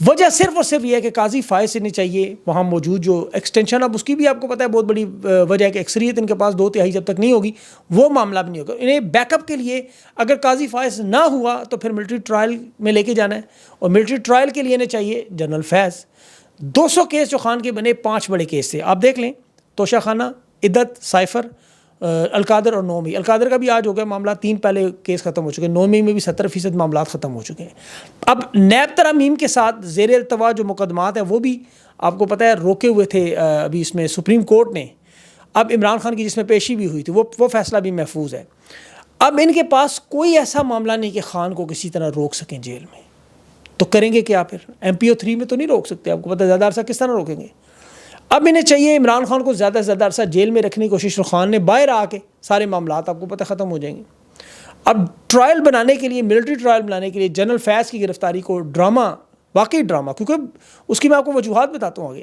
وجہ صرف اور صرف یہ ہے کہ قاضی فائز سے نہیں چاہیے وہاں موجود جو ایکسٹینشن، اب اس کی بھی آپ کو پتہ ہے بہت بڑی وجہ ہے کہ اکثریت ان کے پاس 2/3 جب تک نہیں ہوگی وہ معاملہ بھی نہیں ہوگا. انہیں بیک اپ کے لیے اگر قاضی فائز نہ ہوا تو پھر ملٹری ٹرائل میں لے کے جانا ہے، اور ملٹری ٹرائل کے لیے انہیں چاہیے جنرل فیض. 200 کیس جو خان کے بنے 5 بڑے کیس تھے، آپ دیکھ لیں توشہ خانہ، عدت، سائفر، القادر اور 9 مئی. القادر کا بھی آج ہو گیا معاملہ، 3 پہلے کیس ختم ہو چکے ہیں، 9 مئی میں بھی 70% معاملات ختم ہو چکے ہیں. اب نیب ترامیم کے ساتھ زیر التوا جو مقدمات ہیں وہ بھی آپ کو پتہ ہے روکے ہوئے تھے ابھی اس میں سپریم کورٹ نے. اب عمران خان کی جس میں پیشی بھی ہوئی تھی وہ فیصلہ بھی محفوظ ہے. اب ان کے پاس کوئی ایسا معاملہ نہیں کہ خان کو کسی طرح روک سکیں جیل میں، تو کریں گے کیا پھر؟ MPO3 میں تو نہیں روک سکتے، آپ کو پتہ ہے زیادہ عرصہ کس طرح روکیں گے. اب انہیں چاہیے عمران خان کو زیادہ سے زیادہ عرصہ جیل میں رکھنے کی کوشش، خان نے باہر آ کے سارے معاملات آپ کو پتہ ختم ہو جائیں گے. اب ٹرائل بنانے کے لیے، ملٹری ٹرائل بنانے کے لیے جنرل فیض کی گرفتاری کو ڈرامہ، واقعی ڈرامہ، کیونکہ اس کی میں آپ کو وجوہات بتاتا ہوں آگے.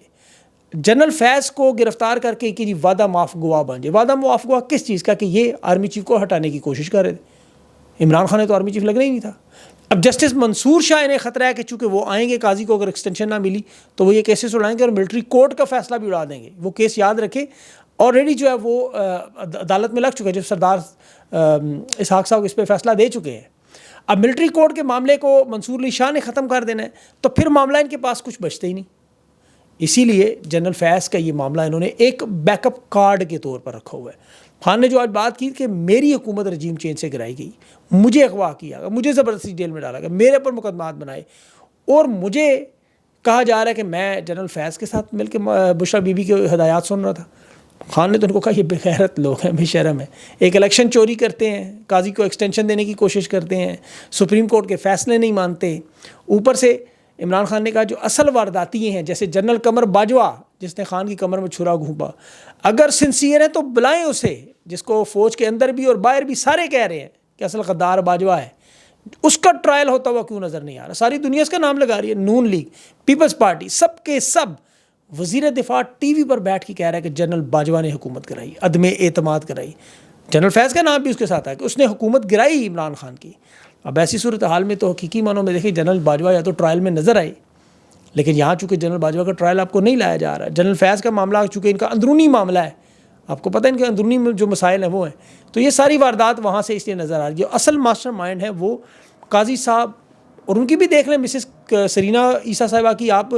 جنرل فیض کو گرفتار کر کے کہ جی وعدہ معاف گواہ بن جائے. وعدہ معاف گواہ کس چیز کا؟ کہ یہ آرمی چیف کو ہٹانے کی کوشش کر رہے تھے. عمران خان نے تو آرمی چیف لگنا ہی نہیں تھا. اب جسٹس منصور شاہ انہیں خطرہ ہے کہ چونکہ وہ آئیں گے قاضی کو اگر ایکسٹینشن نہ ملی تو وہ یہ کیسز اڑائیں گے اور ملٹری کورٹ کا فیصلہ بھی اڑا دیں گے. وہ کیس یاد رکھے آلریڈی جو ہے وہ عدالت میں لگ چکا ہے، جو سردار اسحاق صاحب اس پہ فیصلہ دے چکے ہیں. اب ملٹری کورٹ کے معاملے کو منصور علی شاہ نے ختم کر دینا ہے تو پھر معاملہ ان کے پاس کچھ بچتے ہی نہیں. اسی لیے جنرل فیض کا یہ معاملہ انہوں نے ایک بیک اپ کارڈ کے طور پر رکھا ہوا ہے. خان نے جو آج بات کی کہ میری حکومت رجیم چینج سے گرائی گئی، مجھے اغوا کیا گیا، مجھے زبردستی جیل میں ڈالا گیا، میرے پر مقدمات بنائے، اور مجھے کہا جا رہا ہے کہ میں جنرل فیض کے ساتھ مل کے بشرا بی بی کی ہدایات سن رہا تھا. خان نے تو ان کو کہا یہ بے غیرت لوگ ہیں، بے شرم ہیں، ایک الیکشن چوری کرتے ہیں، قاضی کو ایکسٹینشن دینے کی کوشش کرتے ہیں، سپریم کورٹ کے فیصلے نہیں مانتے. اوپر سے عمران خان نے کہا جو اصل وارداتی ہیں جیسے جنرل قمر باجوہ جس نے خان کی کمر میں چھرا گھونپا، اگر سنسیئر ہے تو بلائیں اسے، جس کو فوج کے اندر بھی اور باہر بھی سارے کہہ رہے ہیں کہ اصل غدار باجوہ ہے. اس کا ٹرائل ہوتا ہوا کیوں نظر نہیں آ رہا؟ ساری دنیا اس کا نام لگا رہی ہے، نون لیگ، پیپلز پارٹی، سب کے سب. وزیر دفاع ٹی وی پر بیٹھ کے کہہ رہا ہے کہ جنرل باجوہ نے حکومت کرائی، عدم اعتماد کرائی. جنرل فیض کا نام بھی اس کے ساتھ ہے کہ اس نے حکومت گرائی عمران خان کی. اب ایسی صورتحال میں تو حقیقی معنوں میں دیکھیں جنرل باجوہ یا تو ٹرائل میں نظر آئے، لیکن یہاں چونکہ جنرل باجوہ کا ٹرائل آپ کو نہیں لایا جا رہا. جنرل فیض کا معاملہ چونکہ ان کا اندرونی معاملہ ہے، آپ کو پتہ ہے ان کے اندرونی جو مسائل ہیں وہ ہیں، تو یہ ساری واردات وہاں سے اس لیے نظر آ رہی ہے. جو اصل ماسٹر مائنڈ ہے وہ قاضی صاحب، اور ان کی بھی دیکھ لیں مسز سرینا عیسیٰ صاحبہ کی، آپ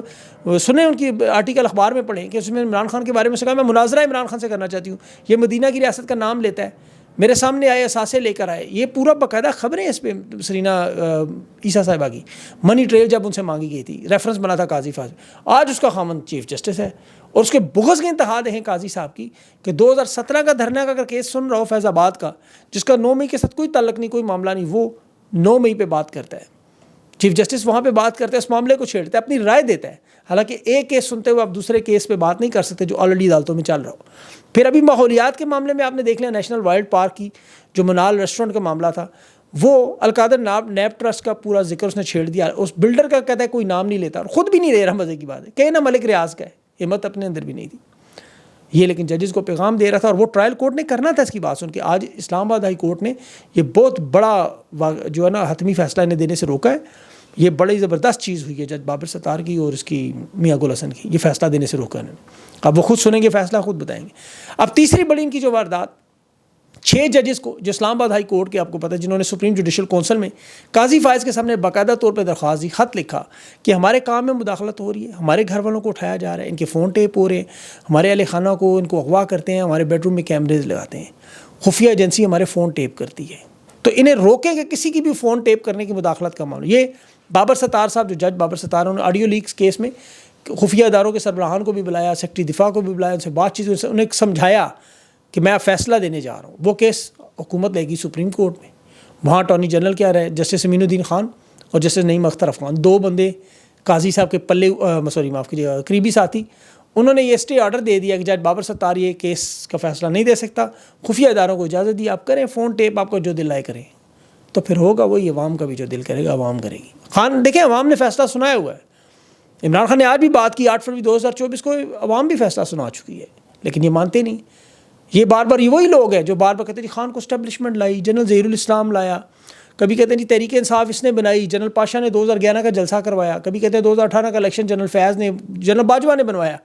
سنیں ان کی آرٹیکل اخبار میں پڑھیں کہ اس میں عمران خان کے بارے میں سے کہا میں مناظرہ عمران خان سے کرنا چاہتی ہوں، یہ مدینہ کی ریاست کا نام لیتا ہے، میرے سامنے آئے، اثاثے لے کر آئے. یہ پورا باقاعدہ خبریں اس پہ سرینا عیسیٰ صاحبہ کی، منی ٹریل جب ان سے مانگی گئی تھی، ریفرنس بنا تھا قاضی فاضل. آج اس کا خامند چیف جسٹس ہے، اور اس کے بغض کی انتہا دیکھیں قاضی صاحب کی کہ 2017 کا دھرنا کا اگر کیس سن رہا ہو فیض آباد کا، جس کا 9 مئی کے ساتھ کوئی تعلق نہیں، کوئی معاملہ نہیں، وہ 9 مئی پہ بات کرتا ہے. چیف جسٹس وہاں پہ بات کرتے ہیں، اس معاملے کو چھیڑتا ہے، اپنی رائے دیتا ہے. حالانکہ ایک کیس سنتے ہوئے آپ دوسرے کیس پہ بات نہیں کر سکتے جو آلریڈی عدالتوں میں چل رہا ہو. پھر ابھی ماحولیات کے معاملے میں آپ نے دیکھ لیا نیشنل وائلڈ پارک کی جو منال ریسٹورنٹ کا معاملہ تھا، وہ القادر نیب ٹرسٹ کا پورا ذکر اس نے چھیڑ دیا. اس بلڈر کا کہتا ہے کوئی نام نہیں لیتا، اور خود بھی نہیں لے رہا. مزے کی بات ہے کہ نا ملک ریاض کا ہے، ہمت اپنے اندر بھی نہیں تھی یہ، لیکن ججز کو پیغام دے رہا تھا، اور وہ ٹرائل کورٹ نے کرنا تھا اس کی بات سن کے. آج اسلام آباد ہائی کورٹ نے یہ بہت بڑا جو ہے نا حتمی فیصلہ انہیں دینے سے روکا ہے. یہ بڑی زبردست چیز ہوئی ہے جج بابر ستار کی اور اس کی میاں گل حسن کی، یہ فیصلہ دینے سے روکا انہوں نے. اب وہ خود سنیں گے فیصلہ، خود بتائیں گے. اب تیسری بڑی ان کی جو واردات، 6 ججز کو جو اسلام آباد ہائی کورٹ کے آپ کو پتہ ہے جنہوں نے سپریم جوڈیشل کونسل میں قاضی فائز کے سامنے باقاعدہ طور پہ درخواست دی، خط لکھا کہ ہمارے کام میں مداخلت ہو رہی ہے، ہمارے گھر والوں کو اٹھایا جا رہا ہے، ان کے فون ٹیپ ہو رہے ہیں، ہمارے اہل خانہ کو ان کو اغوا کرتے ہیں، ہمارے بیڈ روم میں کیمریز لگاتے ہیں، خفیہ ایجنسی ہمارے فون ٹیپ کرتی ہے. تو انہیں روکیں کہ کسی کی بھی فون ٹیپ کرنے کی مداخلت کا معاملہ. یہ بابر ستار صاحب، جو جج بابر ستار، انہوں نے آڈیو لیکس کیس میں خفیہ اداروں کے سربراہان کو بھی بلایا، سیکرٹری دفاع کو بھی بلایا، ان سے بات چیت، انہیں سمجھایا کہ میں فیصلہ دینے جا رہا ہوں. وہ کیس حکومت لے گی سپریم کورٹ میں. وہاں اٹارنی جنرل کیا رہے، جسٹس امین الدین خان اور جسٹس نعیم اختر افغان، 2 بندے قاضی صاحب کے پلے معاف کیجیے قریبی ساتھی. انہوں نے یہ اسٹے آرڈر دے دیا کہ جج بابر ستار یہ کیس کا فیصلہ نہیں دے سکتا، خفیہ اداروں کو اجازت دی، آپ کریں فون ٹیپ، آپ کو جو دل آئے کریں. تو پھر ہوگا وہی، عوام کا بھی جو دل کرے گا عوام کرے گی. خان دیکھیں عوام نے فیصلہ سنایا ہوا ہے. عمران خان نے آج بھی بات کی 8 فروری 2024 کو، عوام بھی فیصلہ سنا چکی ہے، لیکن یہ مانتے نہیں. یہ بار بار یہ وہی لوگ ہیں جو بار بار کہتے ہیں خان کو اسٹیبلشمنٹ لائی، جنرل ظہیر الاسلام لایا، کبھی کہتے ہیں جی تحریک انصاف اس نے بنائی، جنرل پاشا نے 2011 کا جلسہ کروایا، کبھی کہتے ہیں 2018 کا الیکشن جنرل فیاض نے، جنرل باجوہ نے بنوایا،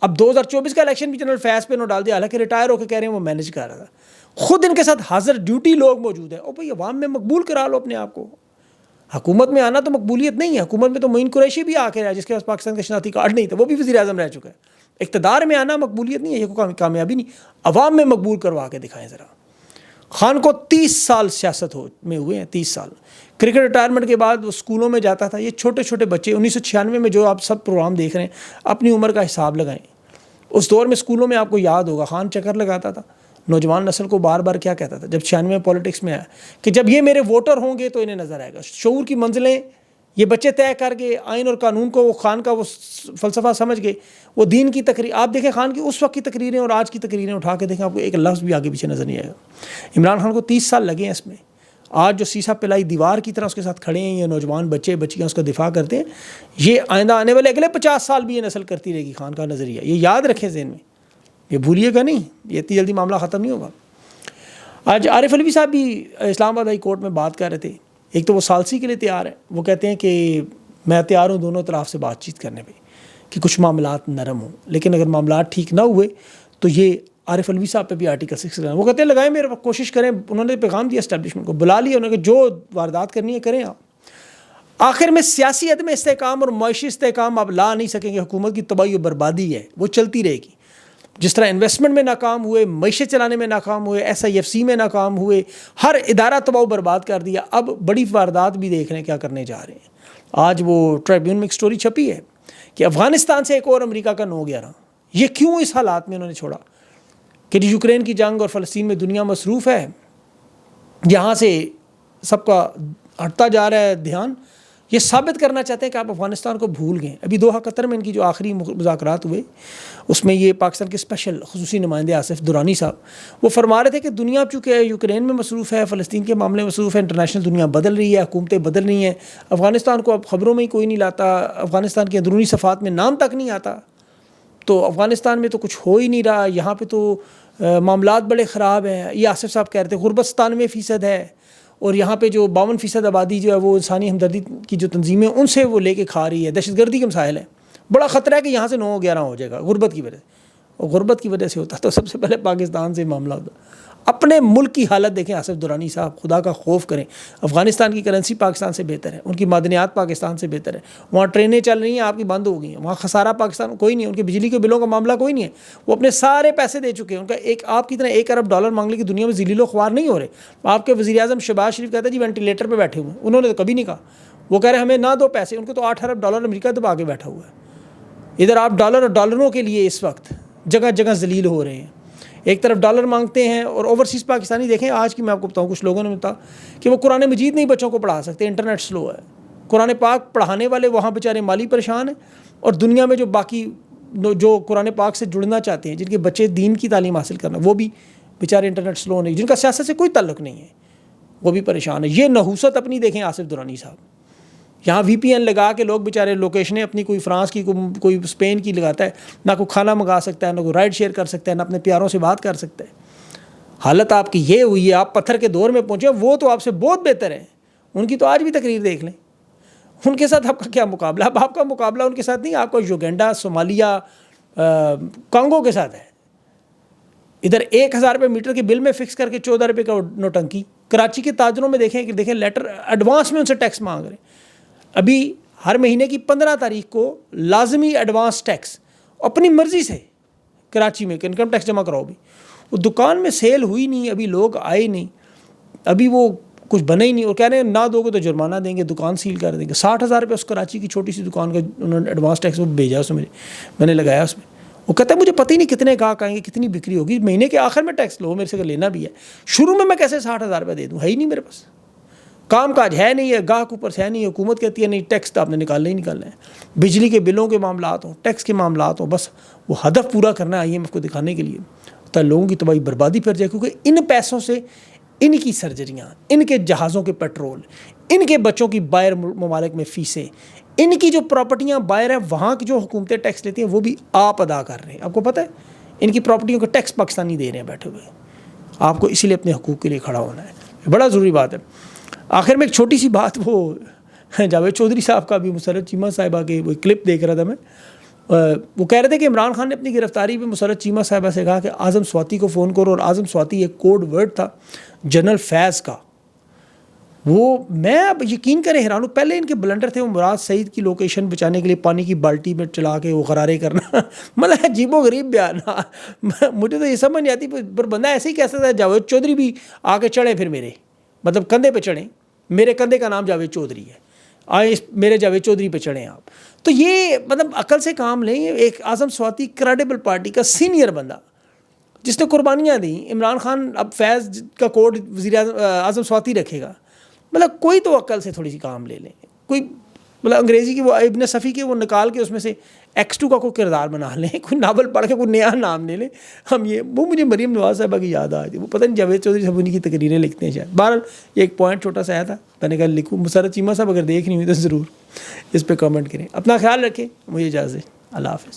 اب 2024 کا الیکشن بھی جنرل فیاض پہ ڈال دیا، حالانکہ ریٹائر ہو کے کہہ رہے ہیں وہ مینیج کر رہا تھا، خود ان کے ساتھ حاضر ڈیوٹی لوگ موجود ہیں۔ او بھائی عوام میں مقبول کرا لو اپنے آپ کو، حکومت میں آنا تو مقبولیت نہیں ہے، حکومت میں تو معین قریشی بھی آ کے رہا جس کے پاس پاکستان کا شناختی کارڈ نہیں تھا، وہ بھی وزیر اعظم رہ چکا ہے۔ اقتدار میں آنا مقبولیت نہیں ہے، یہ کوئی کامیابی نہیں، عوام میں مقبول کروا کے دکھائیں ذرا۔ خان کو 30 سال سیاست میں ہوئے ہیں، 30 سال۔ کرکٹ ریٹائرمنٹ کے بعد وہ اسکولوں میں جاتا تھا، یہ چھوٹے چھوٹے بچے 1996 میں جو آپ سب پروگرام دیکھ رہے ہیں اپنی عمر کا حساب لگائیں، اس دور میں اسکولوں میں آپ کو یاد ہوگا خان چکر لگاتا تھا، نوجوان نسل کو بار بار کیا کہتا تھا جب 96 میں پولیٹکس میں آیا کہ جب یہ میرے ووٹر ہوں گے تو انہیں نظر آئے گا۔ شعور کی منزلیں یہ بچے طے کر کے آئین اور قانون کو وہ خان کا وہ فلسفہ سمجھ گئے، وہ دین کی تقریر آپ دیکھیں، خان کی اس وقت کی تقریریں اور آج کی تقریریں اٹھا کے دیکھیں، آپ کو ایک لفظ بھی آگے پیچھے نظر نہیں آئے گا۔ عمران خان کو 30 سال لگے ہیں اس میں، آج جو سیسا پلائی دیوار کی طرح اس کے ساتھ کھڑے ہیں، یہ نوجوان بچے بچیاں اس کا دفاع کرتے ہیں، یہ آئندہ آنے والے اگلے 50 سال بھی یہ نسل کرتی رہے گی خان کا نظریہ، یہ یاد رکھیں ذہن میں، یہ بھولیے گا نہیں، یہ اتنی جلدی معاملہ ختم نہیں ہوگا۔ آج عارف علوی صاحب بھی اسلام آباد ہائی کورٹ میں بات کر رہے تھے، ایک تو وہ ثالثی کے لیے تیار ہے، وہ کہتے ہیں کہ میں تیار ہوں دونوں طرف سے بات چیت کرنے پہ کہ کچھ معاملات نرم ہوں، لیکن اگر معاملات ٹھیک نہ ہوئے تو یہ عارف علوی صاحب پہ بھی آرٹیکل 6 لگائیں، وہ کہتے ہیں لگائیں، میرے کوشش کریں، انہوں نے پیغام دیا اسٹیبلشمنٹ کو، بلا لیا انہوں نے کہ جو واردات کرنی ہے کریں آپ۔ آخر میں سیاسی عدم استحکام اور معاشی استحکام آپ لا نہیں سکیں گے، حکومت کی تباہی و بربادی ہے وہ چلتی رہے گی، جس طرح انویسٹمنٹ میں ناکام ہوئے، معیشت چلانے میں ناکام ہوئے، SIFC میں ناکام ہوئے، ہر ادارہ تباہ و برباد کر دیا، اب بڑی واردات بھی دیکھ رہے ہیں کیا کرنے جا رہے ہیں۔ آج وہ ٹریبیون میں ایک سٹوری چھپی ہے کہ افغانستان سے ایک اور امریکہ کا 9/11، یہ کیوں اس حالات میں انہوں نے چھوڑا کہ یوکرین کی جنگ اور فلسطین میں دنیا مصروف ہے، یہاں سے سب کا ہٹتا جا رہا ہے دھیان، یہ ثابت کرنا چاہتے ہیں کہ آپ افغانستان کو بھول گئے۔ ابھی دوحہ قطر میں ان کی جو آخری مذاکرات ہوئے اس میں یہ پاکستان کے اسپیشل خصوصی نمائندے آصف درانی صاحب وہ فرما رہے تھے کہ دنیا چونکہ یوکرین میں مصروف ہے، فلسطین کے معاملے میں مصروف ہے، انٹرنیشنل دنیا بدل رہی ہے، حکومتیں بدل رہی ہیں، افغانستان کو اب خبروں میں ہی کوئی نہیں لاتا، افغانستان کے اندرونی صفحات میں نام تک نہیں آتا، تو افغانستان میں تو کچھ ہو ہی نہیں رہا، یہاں پہ تو معاملات بڑے خراب ہیں۔ یہ آصف صاحب کہہ رہے تھے غربت 97% ہے، اور یہاں پہ جو 52% آبادی جو ہے وہ انسانی ہمدردی کی جو تنظیمیں ان سے وہ لے کے کھا رہی ہے، دہشت گردی کے مسائل ہیں، بڑا خطرہ ہے کہ یہاں سے 9/11 ہو جائے گا غربت کی وجہ سے، اور غربت کی وجہ سے ہوتا تو سب سے پہلے پاکستان سے معاملہ ہوتا۔ اپنے ملک کی حالت دیکھیں آصف درانی صاحب، خدا کا خوف کریں، افغانستان کی کرنسی پاکستان سے بہتر ہے، ان کی معدنیات پاکستان سے بہتر ہے، وہاں ٹرینیں چل رہی ہیں آپ کی بند ہو گئی ہیں، وہاں خسارہ پاکستان کوئی نہیں ہے، ان کے بجلی کے بلوں کا معاملہ کوئی نہیں ہے، وہ اپنے سارے پیسے دے چکے ہیں، ان کا ایک آپ کی طرح $1 ارب مانگنے کی دنیا میں ذلیل و خوار نہیں ہو رہے۔ آپ کے وزیر اعظم شہباز شریف کہتے ہیں جی وینٹیلیٹر پہ بیٹھے ہوئے ہیں، انہوں نے تو کبھی نہیں کہا، وہ کہہ رہے ہیں ہمیں نہ دو پیسے، ان کو تو $8 ارب امریکہ دبا کے بیٹھا ہوا ہے۔ ادھر آپ ڈالر اور ڈالروں کے لیے اس وقت جگہ جگہ ذلیل ہو رہے ہیں، ایک طرف ڈالر مانگتے ہیں اور اوورسیز پاکستانی دیکھیں، آج کی میں آپ کو بتاؤں کچھ لوگوں نے بتایا کہ وہ قرآن مجید نہیں بچوں کو پڑھا سکتے، انٹرنیٹ سلو ہے، قرآن پاک پڑھانے والے وہاں بیچارے مالی پریشان ہیں، اور دنیا میں جو باقی جو قرآن پاک سے جڑنا چاہتے ہیں جن کے بچے دین کی تعلیم حاصل کرنا، وہ بھی بیچارے انٹرنیٹ سلو نہیں، جن کا سیاست سے کوئی تعلق نہیں ہے وہ بھی پریشان ہے۔ یہ نحوست اپنی دیکھیں آصف درانی صاحب، یہاں VPN لگا کے لوگ بیچارے لوکیشنیں اپنی کوئی فرانس کی کوئی اسپین کی لگاتا ہے، نہ کوئی کھانا منگا سکتا ہے، نہ کوئی رائڈ شیئر کر سکتا ہے، نہ اپنے پیاروں سے بات کر سکتا ہے۔ حالت آپ کی یہ ہوئی ہے، آپ پتھر کے دور میں پہنچے، وہ تو آپ سے بہت بہتر ہیں، ان کی تو آج بھی تقریر دیکھ لیں، ان کے ساتھ آپ کا کیا مقابلہ؟ اب آپ کا مقابلہ ان کے ساتھ نہیں، آپ کا یوگینڈا، صومالیہ، کانگو کے ساتھ ہے۔ ادھر 1000 روپے میٹر کے بل میں فکس کر کے 14 روپے کا نوٹنکی، کراچی کے تاجروں میں دیکھیں لیٹر ایڈوانس میں ان سے ٹیکس مانگ رہے ہیں۔ ابھی ہر مہینے کی 15 تاریخ کو لازمی ایڈوانس ٹیکس اپنی مرضی سے کراچی میں انکم ٹیکس جمع کراؤ بھی، وہ دکان میں سیل ہوئی نہیں، ابھی لوگ آئے نہیں، ابھی وہ کچھ بنے ہی نہیں، اور کہہ رہے ہیں نہ دو گے تو جرمانہ دیں گے، دکان سیل کر دیں گے۔ 60,000 روپے اس کراچی کی چھوٹی سی دکان کا انہوں نے ایڈوانس ٹیکس وہ بھیجا، اس میں میں نے لگایا اس میں، وہ کہتا ہے مجھے پتہ ہی نہیں کتنے گاہک آئیں گے، کتنی بکری ہوگی، مہینے کے آخر میں ٹیکس لو، میرے سے لینا بھی ہے، شروع میں کیسے 60,000 روپے دے دوں، ہے ہی نہیں میرے پاس، کام کاج ہے نہیں ہے، گاہک اوپر سے ہے نہیں، حکومت کہتی ہے نہیں ٹیکس تو آپ نے نکالنا ہی نکالنا ہے، بجلی کے بلوں کے معاملات ہوں، ٹیکس کے معاملات ہوں، بس وہ ہدف پورا کرنا ہے IMF کو دکھانے کے لیے، تو لوگوں کی تباہی بربادی پھر جائے، کیونکہ ان پیسوں سے ان کی سرجریاں، ان کے جہازوں کے پیٹرول، ان کے بچوں کی باہر ممالک میں فیسیں، ان کی جو پراپرٹیاں باہر ہیں وہاں کی جو حکومتیں ٹیکس لیتی ہیں وہ بھی آپ ادا کر رہے ہیں۔ آپ کو پتہ ہے ان کی پراپرٹیوں کا ٹیکس پاکستانی دے رہے ہیں بیٹھے ہوئے، آپ کو اسی لیے اپنے حقوق کے لیے کھڑا ہونا ہے، بڑا ضروری بات ہے۔ آخر میں ایک چھوٹی سی بات، وہ جاوید چودھری صاحب کا بھی، مسرت چیمہ صاحبہ کے وہ کلپ دیکھ رہا تھا میں، وہ کہہ رہے تھے کہ عمران خان نے اپنی گرفتاری پہ مسرت چیمہ صاحبہ سے کہا کہ اعظم سواتی کو فون کرو، اور اعظم سواتی ایک کوڈ ورڈ تھا جنرل فیض کا. وہ میں اب یقین کریں حیران ہوں، پہلے ان کے بلنڈر تھے وہ مراد سعید کی لوکیشن بچانے کے لیے پانی کی بالٹی میں چلا کے وہ غرارے کرنا مطلب عجیب و غریب بیان. مجھے تو یہ سمجھ نہیں آتی، پر بندہ ایسے ہی کہہ سکتا ہے جاوید چودھری بھی آ کے چڑھیں پھر میرے مطلب کندھے پہ چڑھیں، میرے کندھے کا نام جاوید چودھری ہے، آئے میرے جاوید چودھری پہ چڑھیں آپ. تو یہ مطلب عقل سے کام لیں. ایک اعظم سواتی کریڈیبل پارٹی کا سینئر بندہ جس نے قربانیاں دیں، عمران خان اب فیض کا کوڈ وزیر اعظم سواتی رکھے گا. مطلب کوئی تو عقل سے تھوڑی سی کام لے لیں. کوئی مطلب انگریزی کی وہ ابن صفی کے وہ نکال کے اس میں سے X2 کا کوئی کردار بنا لیں، کوئی ناول پڑھ کے کوئی نیا نام لے لیں. ہم یہ وہ مجھے مریم نواز صاحبہ کی یاد آ رہی تھی، وہ پتہ نہیں جاوید چودھری صاحب انہیں کی تقریریں لکھتے ہیں شاید. بہرحال یہ ایک پوائنٹ چھوٹا سا آیا تھا، میں نے کہا لکھوں. مسرت چیمہ صاحب اگر دیکھ نہیں ہوئی تو ضرور اس پہ کامنٹ کریں. اپنا خیال رکھیں، مجھے اجازت. اللہ حافظ.